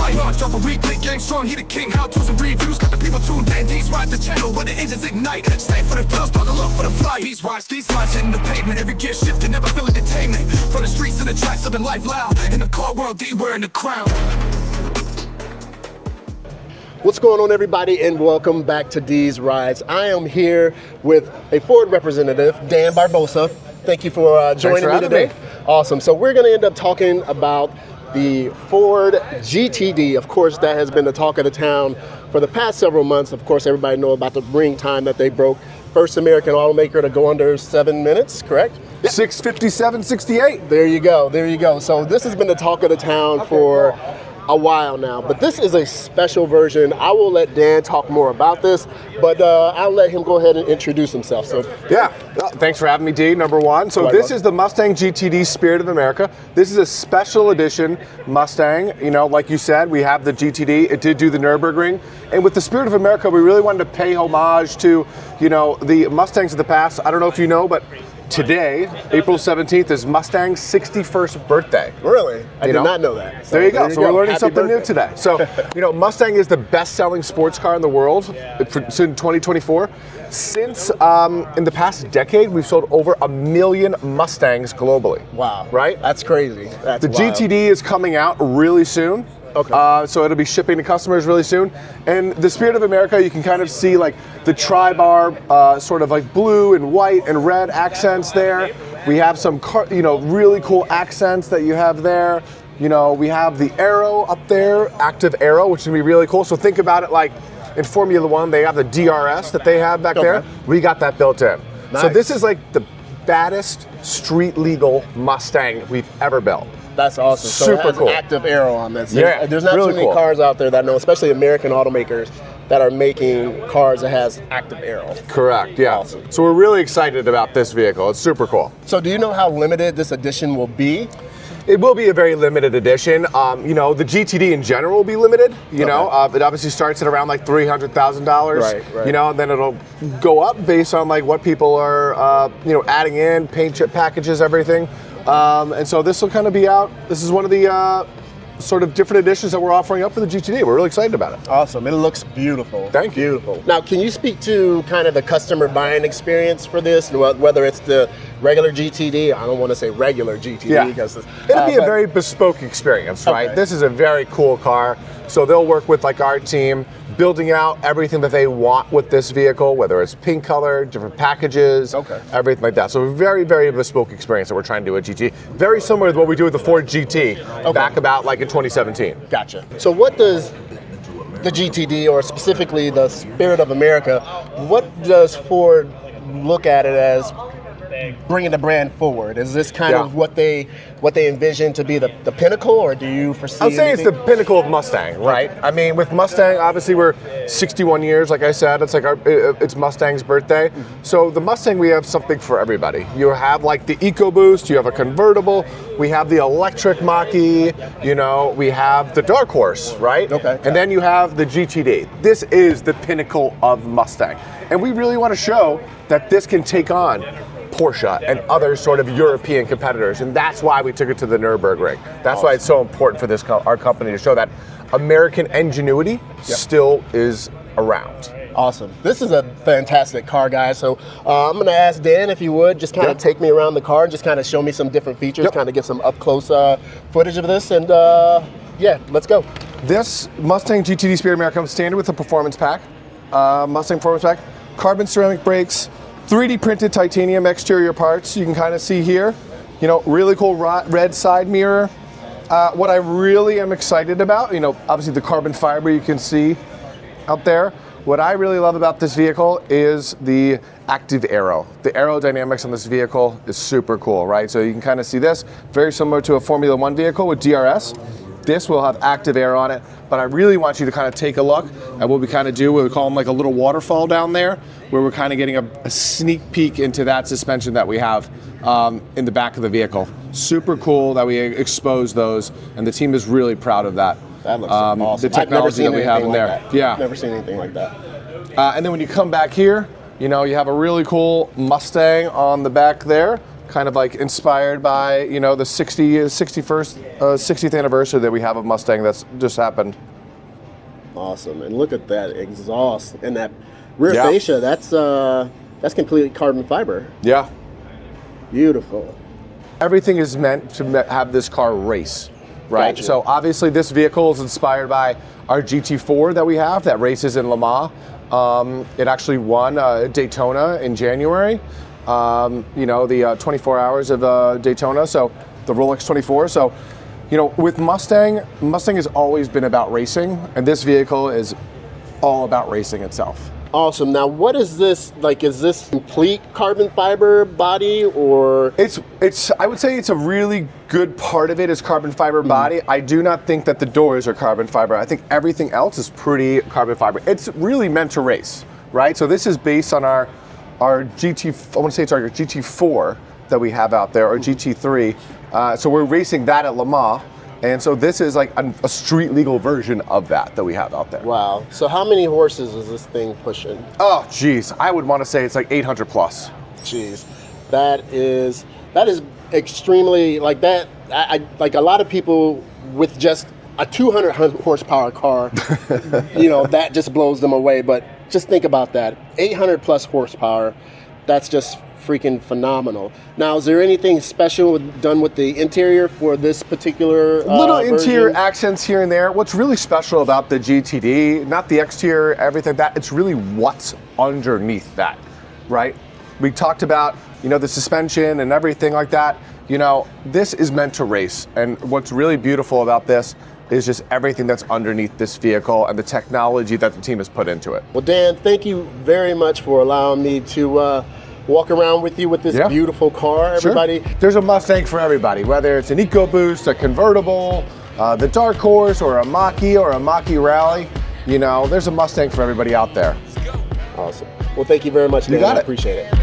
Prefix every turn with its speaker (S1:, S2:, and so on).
S1: fly hard, drop a replay, game strong, he the king. How to's and reviews, got the people tuned in. These ride the channel when the engines ignite. Stay for the thrills, buckle up for the flight. These lines hitting the pavement, every gear shifting, never feeling detainment. From the streets to the tracks, living life loud. In the car world, D wearing the crown.
S2: What's going on, everybody, and welcome back to D's Rides. I am here with a Ford representative, Dan Barbosa. Thank you for joining me today. Awesome. So we're going to end up talking about the Ford GTD. Of course, that has been the talk of the town for the past several months. Of course, everybody knows about the ring time that they broke. First American automaker to go under 7 minutes, correct?
S3: 6:57.68.
S2: There you go. There you go. So this has been the talk of the town for a while now, but this is a special version. I will let Dan talk more about this, but I'll let him go ahead and introduce himself. So
S3: yeah, thanks for having me, D, number one. So this is the Mustang GTD Spirit of America. This is a special edition Mustang. You know, like you said, we have the GTD. It did do the Nürburgring. And with the Spirit of America, we really wanted to pay homage to, you know, the Mustangs of the past. I don't know if you know, but today, April 17th, is Mustang's 61st birthday.
S2: Really? I did not know that.
S3: So there you go. So we're learning something new today. So, you know, Mustang is the best-selling sports car in the world in 2024. Since in the past decade, we've sold over 1 million Mustangs globally.
S2: Wow.
S3: Right?
S2: That's crazy. That's
S3: the
S2: wild.
S3: GTD is coming out really soon.
S2: Okay.
S3: So it'll be shipping to customers really soon. And the Spirit of America, you can kind of see like the tri-bar sort of like blue and white and red accents there. We have some, really cool accents that you have there. You know, we have the aero up there, active aero, which is gonna be really cool. So think about it like in Formula One, they have the DRS that they have back there. We got that built in.
S2: Nice.
S3: So this is like the baddest street legal Mustang we've ever built.
S2: That's awesome. So
S3: Super
S2: it has
S3: cool.
S2: an active aero on this.
S3: Yeah,
S2: There's not
S3: really
S2: too many
S3: cool.
S2: cars out there that know, especially American automakers, that are making cars that has active aero.
S3: Correct, yeah.
S2: Awesome.
S3: So we're really excited about this vehicle. It's super cool.
S2: So do you know how limited this edition will be?
S3: It will be a very limited edition. You know, the GTD in general will be limited. You know, it obviously starts at around like $300,000.
S2: Right.
S3: You know, and then it'll go up based on like what people are, adding in, paint chip packages, everything. And so this will kind of be out. This is one of the sort of different editions that we're offering up for the GTD. We're really excited about it.
S2: Awesome. It looks beautiful.
S3: Thank you.
S2: Beautiful. Now, can you speak to kind of the customer buying experience for this, whether it's the regular GTD? I don't want to say regular GTD because
S3: it'll be a very bespoke experience, right?
S2: Okay.
S3: This is a very cool car. So they'll work with like our team, building out everything that they want with this vehicle, whether it's pink color, different packages, everything like that. So a very, very bespoke experience that we're trying to do at GT. Very similar to what we do with the Ford GT back about like in 2017.
S2: Gotcha. So what does the GTD, or specifically the Spirit of America, what does Ford look at it as bringing the brand forward? Is this kind of what they envision to be the pinnacle, or do you foresee
S3: I would say
S2: anything?
S3: it's the pinnacle of Mustang, right? I mean, with Mustang, obviously we're 61 years, like I said. It's like it's Mustang's birthday. So the Mustang, we have something for everybody. You have like the EcoBoost, you have a convertible, we have the electric Mach-E, you know, we have the Dark Horse, right?
S2: Okay.
S3: And then you have the GTD. This is the pinnacle of Mustang. And we really want to show that this can take on Porsche and other sort of European competitors, and that's why we took it to the Nürburgring. That's why it's so important for our company to show that American ingenuity still is around.
S2: Awesome. This is a fantastic car, guys. So I'm going to ask Dan, if you would, just kind of take me around the car, just kind of show me some different features, kind of get some up-close footage of this, and yeah, let's go.
S3: This Mustang GTD Spirit America comes standard with a performance pack, Mustang performance pack, carbon ceramic brakes, 3D printed titanium exterior parts. You can kind of see here, you know, really cool red side mirror. What I really am excited about, you know, obviously the carbon fiber you can see out there. What I really love about this vehicle is the active aero. The aerodynamics on this vehicle is super cool, right? So you can kind of see this, very similar to a Formula One vehicle with DRS. This will have active air on it, but I really want you to kind of take a look at what we kind of do. We call them like a little waterfall down there, where we're kind of getting a sneak peek into that suspension that we have in the back of the vehicle. Super cool that we expose those, and the team is really proud of that.
S2: That looks awesome.
S3: The technology that we have in there.
S2: Yeah. Never seen anything like that.
S3: And then when you come back here, you know, you have a really cool Mustang on the back there. kind of like inspired by, you know, the 60th anniversary that we have of Mustang that's just happened.
S2: Awesome, and look at that exhaust and that rear fascia. That's completely carbon fiber.
S3: Yeah.
S2: Beautiful.
S3: Everything is meant to have this car race, right?
S2: Gotcha.
S3: So obviously this vehicle is inspired by our GT4 that we have that races in Le Mans. It actually won Daytona in January. You know, the 24 hours of Daytona, so the Rolex 24. So, you know, with Mustang has always been about racing, and this vehicle is all about racing itself.
S2: Awesome. Now, what is this like? Is this complete carbon fiber body, or
S3: it's? I would say it's a really good part of it is carbon fiber body. I do not think that the doors are carbon fiber. I think everything else is pretty carbon fiber. It's really meant to race, right? So this is based on our GT. I want to say it's our GT4 that we have out there, or GT3. So we're racing that at Le Mans. And so this is like a street legal version of that we have out there.
S2: Wow. So how many horses is this thing pushing?
S3: Oh, geez. I would want to say it's like 800 plus.
S2: Jeez. That is extremely, like that, like a lot of people with just a 200 horsepower car, you know, that just blows them away. But just think about that. 800 plus horsepower, that's just freaking phenomenal. Now, is there anything special done with the interior for this particular
S3: little interior
S2: version?
S3: accents here and there? What's really special about the GTD, not the exterior, everything that, it's really what's underneath that, right? We talked about, you know, the suspension and everything like that. You know, this is meant to race, and what's really beautiful about this is just everything that's underneath this vehicle and the technology that the team has put into it.
S2: Well, Dan, thank you very much for allowing me to walk around with you with this beautiful car, everybody.
S3: Sure. There's a Mustang for everybody, whether it's an EcoBoost, a convertible, the Dark Horse, or a Mach-E Rally. You know, there's a Mustang for everybody out there.
S2: Awesome. Well, thank you very much, Dan.
S3: You got it.
S2: I appreciate it.